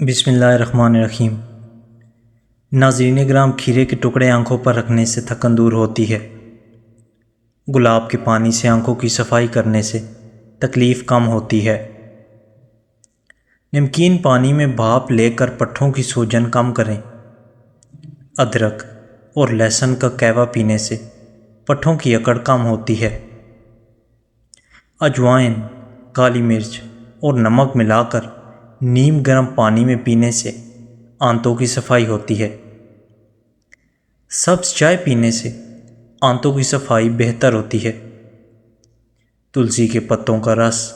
بسم اللہ الرحمن الرحیم۔ ناظرین گرام، کھیرے کے ٹکڑے آنکھوں پر رکھنے سے تھکن دور ہوتی ہے۔ گلاب کے پانی سے آنکھوں کی صفائی کرنے سے تکلیف کم ہوتی ہے۔ نمکین پانی میں بھاپ لے کر پٹھوں کی سوجن کم کریں۔ ادرک اور لہسن کا قہوہ پینے سے پٹھوں کی اکڑ کم ہوتی ہے۔ اجوائن، کالی مرچ اور نمک ملا کر نیم گرم پانی میں پینے سے آنتوں کی صفائی ہوتی ہے۔ سبز چائے پینے سے آنتوں کی صفائی بہتر ہوتی ہے۔ تلسی کے پتوں کا رس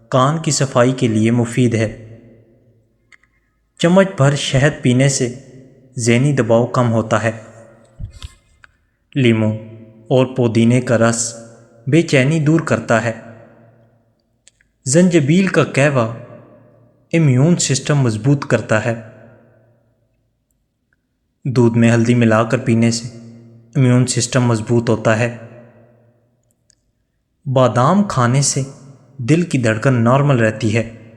کان کی صفائی کے لیے مفید ہے۔ چمچ بھر شہد پینے سے ذہنی دباؤ کم ہوتا ہے۔ لیموں اور پودینے کا رس بے چینی دور کرتا ہے۔ زنجبیل کا قہوہ امیون سسٹم مضبوط کرتا ہے۔ دودھ میں ہلدی ملا کر پینے سے امیون سسٹم مضبوط ہوتا ہے۔ بادام کھانے سے دل کی دھڑکن نارمل رہتی ہے۔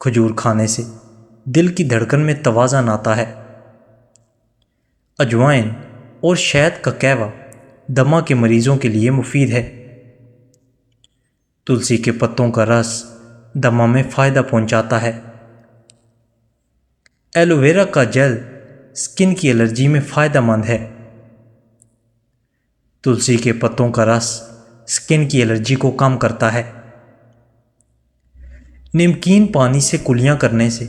کھجور کھانے سے دل کی دھڑکن میں توازن آتا ہے۔ اجوائن اور شہد کا قہوہ دمہ کے مریضوں کے لیے مفید ہے۔ تلسی کے پتوں کا رس دمہ میں فائدہ پہنچاتا ہے۔ ایلو ویرا کا جیل سکن کی الرجی میں فائدہ مند ہے۔ تلسی کے پتوں کا رس سکن کی الرجی کو کم کرتا ہے۔ نمکین پانی سے کلیاں کرنے سے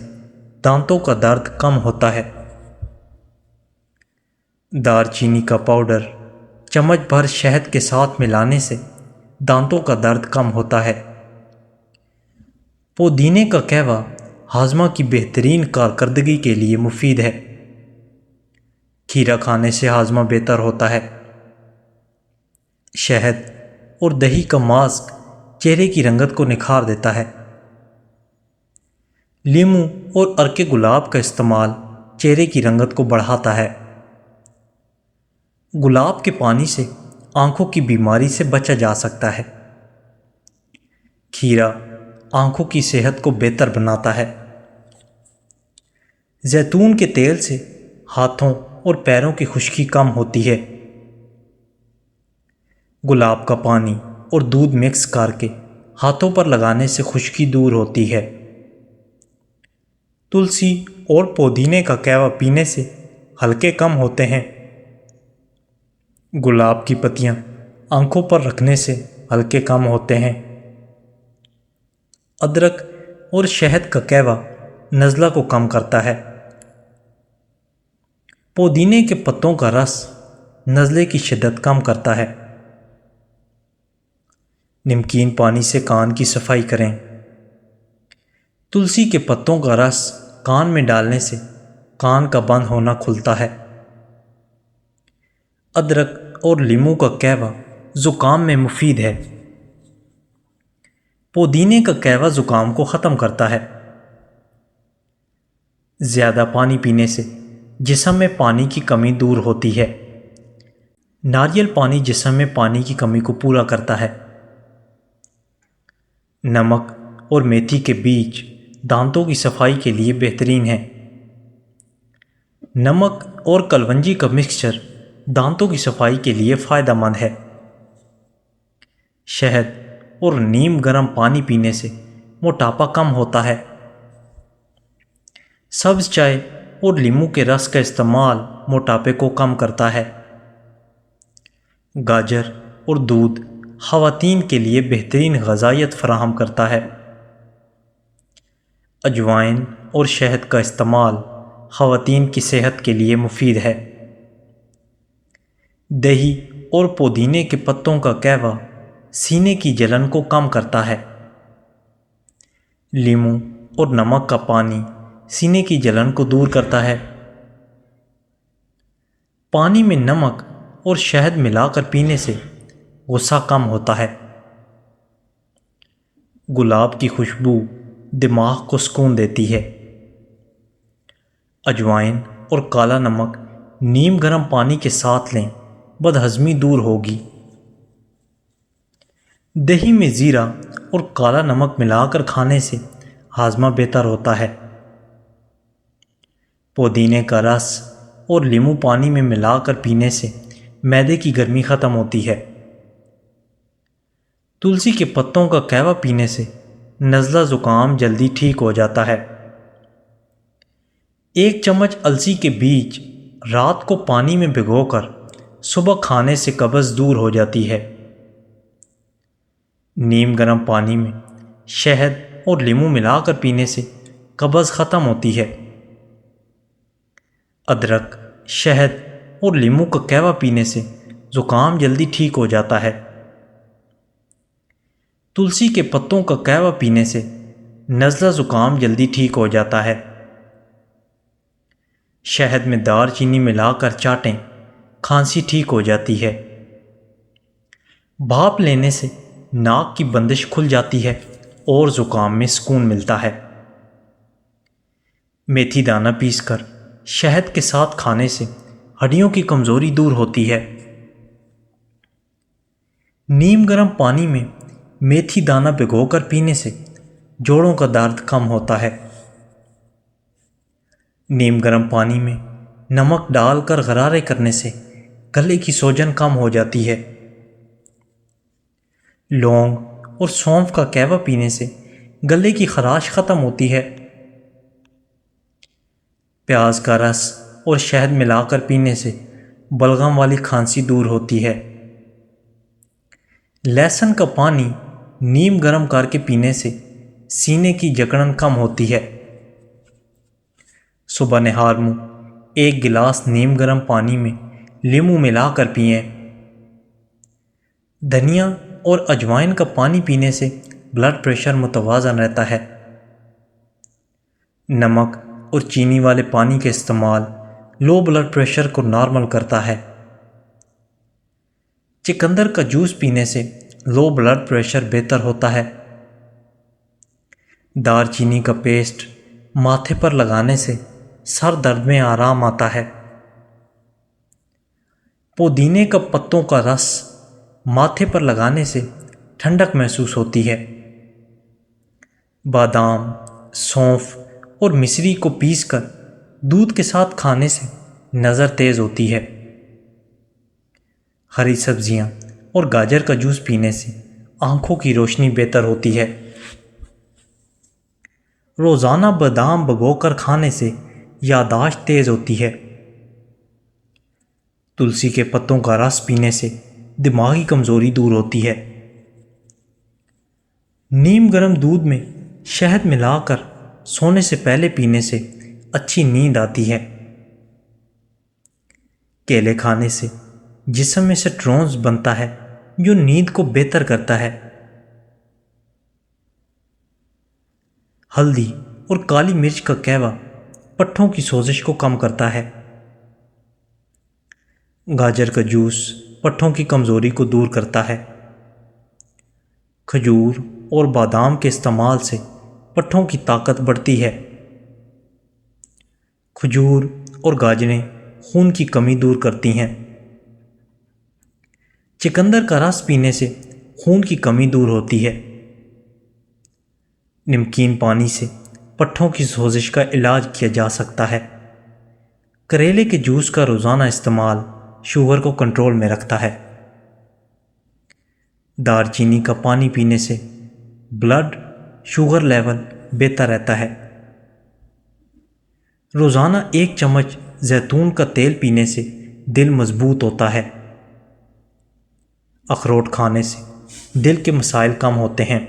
دانتوں کا درد کم ہوتا ہے۔ دار چینی کا پاؤڈر چمچ بھر شہد کے ساتھ ملانے سے دانتوں کا درد کم ہوتا ہے۔ پودینے کا قہوہ ہاضمہ کی بہترین کارکردگی کے لیے مفید ہے۔ کھیرا کھانے سے ہاضمہ بہتر ہوتا ہے۔ شہد اور دہی کا ماسک چہرے کی رنگت کو نکھار دیتا ہے۔ لیموں اور عرق گلاب کا استعمال چہرے کی رنگت کو بڑھاتا ہے۔ گلاب کے پانی سے آنکھوں کی بیماری سے بچا جا سکتا ہے۔ کھیرا آنکھوں کی صحت کو بہتر بناتا ہے۔ زیتون کے تیل سے ہاتھوں اور پیروں کی خشکی کم ہوتی ہے۔ گلاب کا پانی اور دودھ مکس کر کے ہاتھوں پر لگانے سے خشکی دور ہوتی ہے۔ تلسی اور پودینے کا قہوہ پینے سے ہلکے کم ہوتے ہیں۔ گلاب کی پتیاں آنکھوں پر رکھنے سے ہلکے کم ہوتے ہیں۔ ادرک اور شہد کا قہوہ نزلہ کو کم کرتا ہے۔ پودینے کے پتوں کا رس نزلے کی شدت کم کرتا ہے۔ نمکین پانی سے کان کی صفائی کریں۔ تلسی کے پتوں کا رس کان میں ڈالنے سے کان کا بند ہونا کھلتا ہے۔ ادرک اور لیموں کا قہوہ زکام میں مفید ہے۔ پودینے کا قہوہ زکام کو ختم کرتا ہے۔ زیادہ پانی پینے سے جسم میں پانی کی کمی دور ہوتی ہے۔ ناریل پانی جسم میں پانی کی کمی کو پورا کرتا ہے۔ نمک اور میتھی کے بیج دانتوں کی صفائی کے لیے بہترین ہیں۔ نمک اور کلونجی کا مکسچر دانتوں کی صفائی کے لیے فائدہ مند ہے۔ شہد اور نیم گرم پانی پینے سے موٹاپا کم ہوتا ہے۔ سبز چائے اور لیموں کے رس کا استعمال موٹاپے کو کم کرتا ہے۔ گاجر اور دودھ خواتین کے لیے بہترین غذائیت فراہم کرتا ہے۔ اجوائن اور شہد کا استعمال خواتین کی صحت کے لیے مفید ہے۔ دہی اور پودینے کے پتوں کا قہوہ سینے کی جلن کو کم کرتا ہے۔ لیموں اور نمک کا پانی سینے کی جلن کو دور کرتا ہے۔ پانی میں نمک اور شہد ملا کر پینے سے غصہ کم ہوتا ہے۔ گلاب کی خوشبو دماغ کو سکون دیتی ہے۔ اجوائن اور کالا نمک نیم گرم پانی کے ساتھ لیں، بدہضمی دور ہوگی۔ دہی میں زیرہ اور کالا نمک ملا کر کھانے سے ہاضمہ بہتر ہوتا ہے۔ پودینے کا رس اور لیمو پانی میں ملا کر پینے سے معدے کی گرمی ختم ہوتی ہے۔ تلسی کے پتوں کا قہوہ پینے سے نزلہ زکام جلدی ٹھیک ہو جاتا ہے۔ 1 چمچ السی کے بیج رات کو پانی میں بھگو کر صبح کھانے سے قبض دور ہو جاتی ہے۔ نیم گرم پانی میں شہد اور لیمو ملا کر پینے سے قبض ختم ہوتی ہے۔ ادرک، شہد اور لیمو کا قہوہ پینے سے زکام جلدی ٹھیک ہو جاتا ہے۔ تلسی کے پتوں کا قہوہ پینے سے نزلہ زکام جلدی ٹھیک ہو جاتا ہے۔ شہد میں دار چینی ملا کر چاٹیں، کھانسی ٹھیک ہو جاتی ہے۔ بھاپ لینے سے ناک کی بندش کھل جاتی ہے اور زکام میں سکون ملتا ہے۔ میتھی دانہ پیس کر شہد کے ساتھ کھانے سے ہڈیوں کی کمزوری دور ہوتی ہے۔ نیم گرم پانی میں میتھی دانہ بھگو کر پینے سے جوڑوں کا درد کم ہوتا ہے۔ نیم گرم پانی میں نمک ڈال کر غرارے کرنے سے گلے کی سوجن کم ہو جاتی ہے۔ لونگ اور سونف کا قہوہ پینے سے گلے کی خراش ختم ہوتی ہے۔ پیاز کا رس اور شہد ملا کر پینے سے بلغم والی کھانسی دور ہوتی ہے۔ لہسن کا پانی نیم گرم کر کے پینے سے سینے کی جکڑن کم ہوتی ہے۔ صبح نہار منہ 1 گلاس نیم گرم پانی میں لیمو ملا کر پئیں۔ دھنیا اور اجوائن کا پانی پینے سے بلڈ پریشر متوازن رہتا ہے۔ نمک اور چینی والے پانی کا استعمال لو بلڈ پریشر کو نارمل کرتا ہے۔ چقندر کا جوس پینے سے لو بلڈ پریشر بہتر ہوتا ہے۔ دار چینی کا پیسٹ ماتھے پر لگانے سے سر درد میں آرام آتا ہے۔ پودینے کا پتوں کا رس ماتھے پر لگانے سے ٹھنڈک محسوس ہوتی ہے۔ بادام، سونف اور مصری کو پیس کر دودھ کے ساتھ کھانے سے نظر تیز ہوتی ہے۔ ہری سبزیاں اور گاجر کا جوس پینے سے آنکھوں کی روشنی بہتر ہوتی ہے۔ روزانہ بادام بھگو کر کھانے سے یادداشت تیز ہوتی ہے۔ تلسی کے پتوں کا رس پینے سے دماغی کمزوری دور ہوتی ہے۔ نیم گرم دودھ میں شہد ملا کر سونے سے پہلے پینے سے اچھی نیند آتی ہے۔ کیلے کھانے سے جسم میں سٹرونز بنتا ہے جو نیند کو بہتر کرتا ہے۔ ہلدی اور کالی مرچ کا قہوہ پٹھوں کی سوزش کو کم کرتا ہے۔ گاجر کا جوس پٹھوں کی کمزوری کو دور کرتا ہے۔ کھجور اور بادام کے استعمال سے پٹھوں کی طاقت بڑھتی ہے۔ کھجور اور گاجریں خون کی کمی دور کرتی ہیں۔ چقندر کا رس پینے سے خون کی کمی دور ہوتی ہے۔ نمکین پانی سے پٹھوں کی سوزش کا علاج کیا جا سکتا ہے۔ کریلے کے جوس کا روزانہ استعمال شوگر کو کنٹرول میں رکھتا ہے۔ دار چینی کا پانی پینے سے بلڈ شوگر لیول بہتر رہتا ہے۔ روزانہ 1 چمچ زیتون کا تیل پینے سے دل مضبوط ہوتا ہے۔ اخروٹ کھانے سے دل کے مسائل کم ہوتے ہیں۔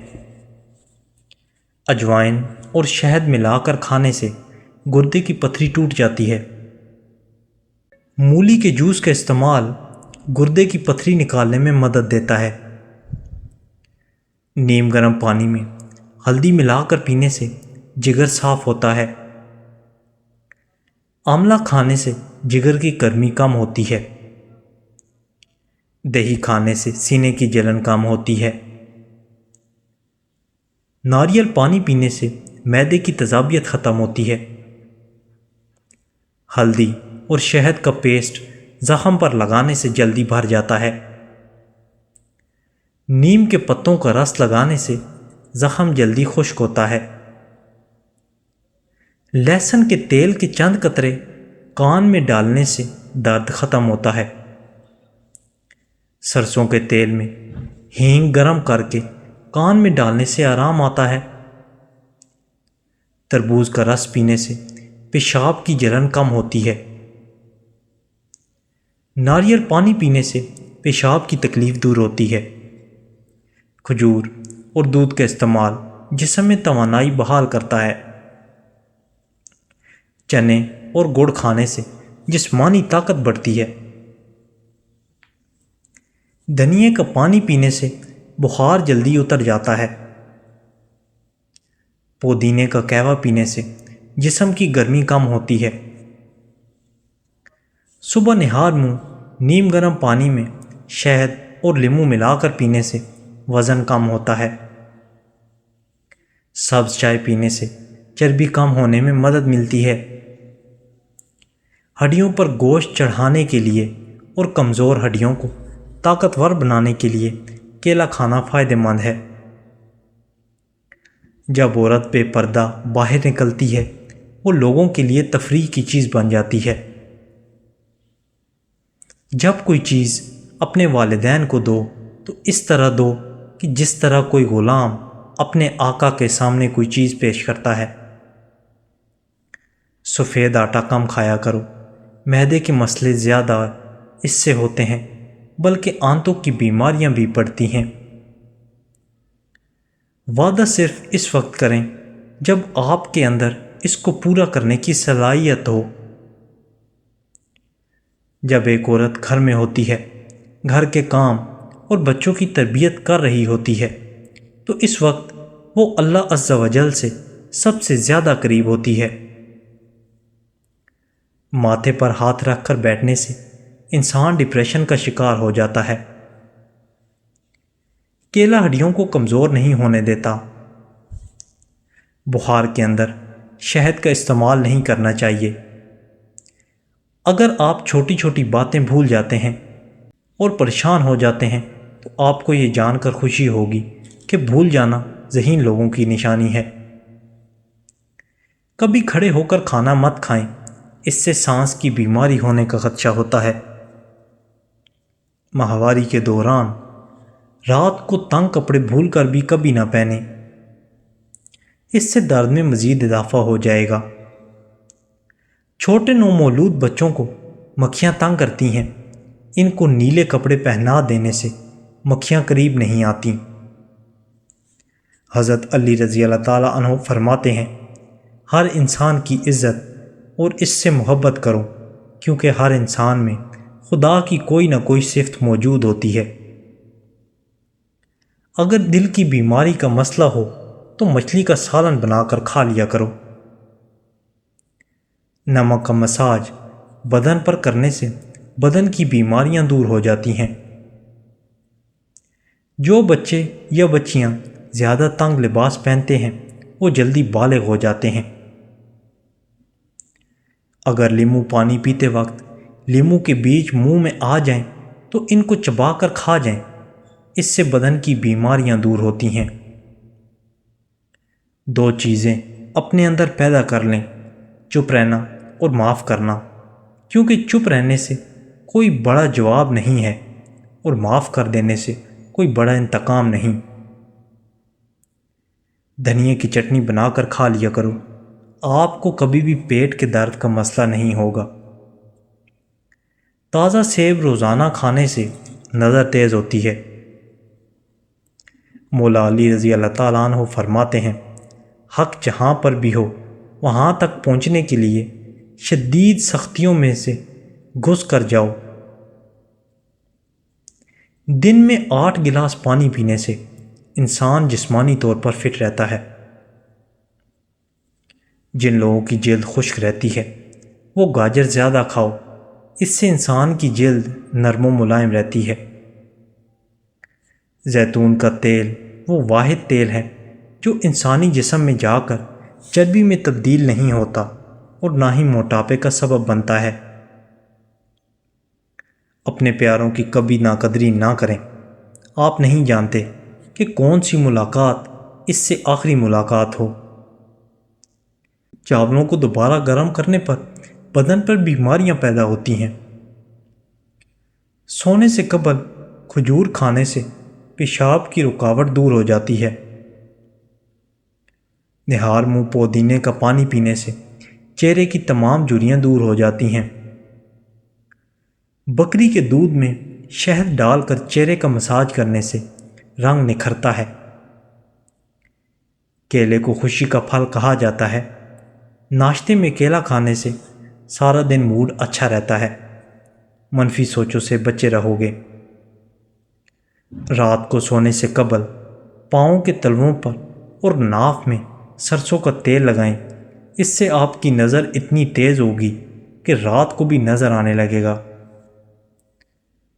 اجوائن اور شہد ملا کر کھانے سے گردے کی پتھری ٹوٹ جاتی ہے۔ مولی کے جوس کا استعمال گردے کی پتھری نکالنے میں مدد دیتا ہے۔ نیم گرم پانی میں ہلدی ملا کر پینے سے جگر صاف ہوتا ہے۔ آملہ کھانے سے جگر کی گرمی کم ہوتی ہے۔ دہی کھانے سے سینے کی جلن کم ہوتی ہے۔ ناریل پانی پینے سے معدے کی تیزابیت ختم ہوتی ہے۔ ہلدی اور شہد کا پیسٹ زخم پر لگانے سے جلدی بھر جاتا ہے۔ نیم کے پتوں کا رس لگانے سے زخم جلدی خشک ہوتا ہے۔ لہسن کے تیل کے چند قطرے کان میں ڈالنے سے درد ختم ہوتا ہے۔ سرسوں کے تیل میں ہینگ گرم کر کے کان میں ڈالنے سے آرام آتا ہے۔ تربوز کا رس پینے سے پیشاب کی جلن کم ہوتی ہے۔ ناریل پانی پینے سے پیشاب کی تکلیف دور ہوتی ہے۔ کھجور اور دودھ کا استعمال جسم میں توانائی بحال کرتا ہے۔ چنے اور گڑ کھانے سے جسمانی طاقت بڑھتی ہے۔ دھنیے کا پانی پینے سے بخار جلدی اتر جاتا ہے۔ پودینے کا قہوہ پینے سے جسم کی گرمی کم ہوتی ہے۔ صبح نہار منہ نیم گرم پانی میں شہد اور لیموں ملا کر پینے سے وزن کم ہوتا ہے۔ سبز چائے پینے سے چربی کم ہونے میں مدد ملتی ہے۔ ہڈیوں پر گوشت چڑھانے کے لیے اور کمزور ہڈیوں کو طاقتور بنانے کے لیے کیلا کھانا فائدہ مند ہے۔ جب عورت بے پردہ باہر نکلتی ہے وہ لوگوں کے لیے تفریح کی چیز بن جاتی ہے۔ جب کوئی چیز اپنے والدین کو دو تو اس طرح دو کہ جس طرح کوئی غلام اپنے آقا کے سامنے کوئی چیز پیش کرتا ہے۔ سفید آٹا کم کھایا کرو، معدے کے مسئلے زیادہ اس سے ہوتے ہیں، بلکہ آنتوں کی بیماریاں بھی بڑھتی ہیں۔ وعدہ صرف اس وقت کریں جب آپ کے اندر اس کو پورا کرنے کی صلاحیت ہو۔ جب ایک عورت گھر میں ہوتی ہے، گھر کے کام اور بچوں کی تربیت کر رہی ہوتی ہے تو اس وقت وہ اللہ عز و جل سے سب سے زیادہ قریب ہوتی ہے۔ ماتھے پر ہاتھ رکھ کر بیٹھنے سے انسان ڈپریشن کا شکار ہو جاتا ہے۔ کیلا ہڈیوں کو کمزور نہیں ہونے دیتا۔ بخار کے اندر شہد کا استعمال نہیں کرنا چاہیے۔ اگر آپ چھوٹی چھوٹی باتیں بھول جاتے ہیں اور پریشان ہو جاتے ہیں تو آپ کو یہ جان کر خوشی ہوگی کہ بھول جانا ذہین لوگوں کی نشانی ہے۔ کبھی کھڑے ہو کر کھانا مت کھائیں، اس سے سانس کی بیماری ہونے کا خدشہ ہوتا ہے۔ ماہواری کے دوران رات کو تنگ کپڑے بھول کر بھی کبھی نہ پہنیں، اس سے درد میں مزید اضافہ ہو جائے گا۔ چھوٹے نومولود بچوں کو مکھیاں تنگ کرتی ہیں، ان کو نیلے کپڑے پہنا دینے سے مکھیاں قریب نہیں آتیں۔ حضرت علی رضی اللہ تعالیٰ عنہ فرماتے ہیں، ہر انسان کی عزت اور اس سے محبت کرو، کیونکہ ہر انسان میں خدا کی کوئی نہ کوئی صفت موجود ہوتی ہے۔ اگر دل کی بیماری کا مسئلہ ہو تو مچھلی کا سالن بنا کر کھا لیا کرو۔ نمک کا مساج بدن پر کرنے سے بدن کی بیماریاں دور ہو جاتی ہیں۔ جو بچے یا بچیاں زیادہ تنگ لباس پہنتے ہیں وہ جلدی بالغ ہو جاتے ہیں۔ اگر لیموں پانی پیتے وقت لیموں کے بیج منہ میں آ جائیں تو ان کو چبا کر کھا جائیں، اس سے بدن کی بیماریاں دور ہوتی ہیں۔ دو چیزیں اپنے اندر پیدا کر لیں، چپ رہنا اور معاف کرنا، کیونکہ چپ رہنے سے کوئی بڑا جواب نہیں ہے اور معاف کر دینے سے کوئی بڑا انتقام نہیں۔ دھنیے کی چٹنی بنا کر کھا لیا کرو، آپ کو کبھی بھی پیٹ کے درد کا مسئلہ نہیں ہوگا۔ تازہ سیب روزانہ کھانے سے نظر تیز ہوتی ہے۔ مولا علی رضی اللہ تعالیٰ عنہ فرماتے ہیں، حق جہاں پر بھی ہو وہاں تک پہنچنے کے لیے شدید سختیوں میں سے گھس کر جاؤ۔ دن میں 8 گلاس پانی پینے سے انسان جسمانی طور پر فٹ رہتا ہے۔ جن لوگوں کی جلد خشک رہتی ہے وہ گاجر زیادہ کھاؤ، اس سے انسان کی جلد نرم و ملائم رہتی ہے۔ زیتون کا تیل وہ واحد تیل ہے جو انسانی جسم میں جا کر چربی میں تبدیل نہیں ہوتا اور نہ ہی موٹاپے کا سبب بنتا ہے۔ اپنے پیاروں کی کبھی ناقدری نہ کریں، آپ نہیں جانتے کہ کون سی ملاقات اس سے آخری ملاقات ہو۔ چاولوں کو دوبارہ گرم کرنے پر بدن پر بیماریاں پیدا ہوتی ہیں۔ سونے سے قبل کھجور کھانے سے پیشاب کی رکاوٹ دور ہو جاتی ہے۔ نہار منہ پودینے کا پانی پینے سے چہرے کی تمام جھریاں دور ہو جاتی ہیں۔ بکری کے دودھ میں شہد ڈال کر چہرے کا مساج کرنے سے رنگ نکھرتا ہے۔ کیلے کو خوشی کا پھل کہا جاتا ہے۔ ناشتے میں کیلا کھانے سے سارا دن موڈ اچھا رہتا ہے، منفی سوچوں سے بچے رہو گے۔ رات کو سونے سے قبل پاؤں کے تلووں پر اور ناف میں سرسوں کا تیل لگائیں، اس سے آپ کی نظر اتنی تیز ہوگی کہ رات کو بھی نظر آنے لگے گا۔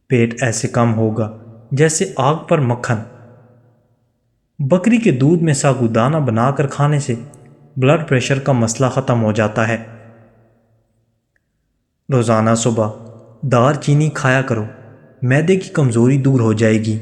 پیٹ ایسے کم ہوگا جیسے آگ پر مکھن۔ بکری کے دودھ میں ساگودانہ بنا کر کھانے سے بلڈ پریشر کا مسئلہ ختم ہو جاتا ہے۔ روزانہ صبح دار چینی کھایا کرو، معدے کی کمزوری دور ہو جائے گی۔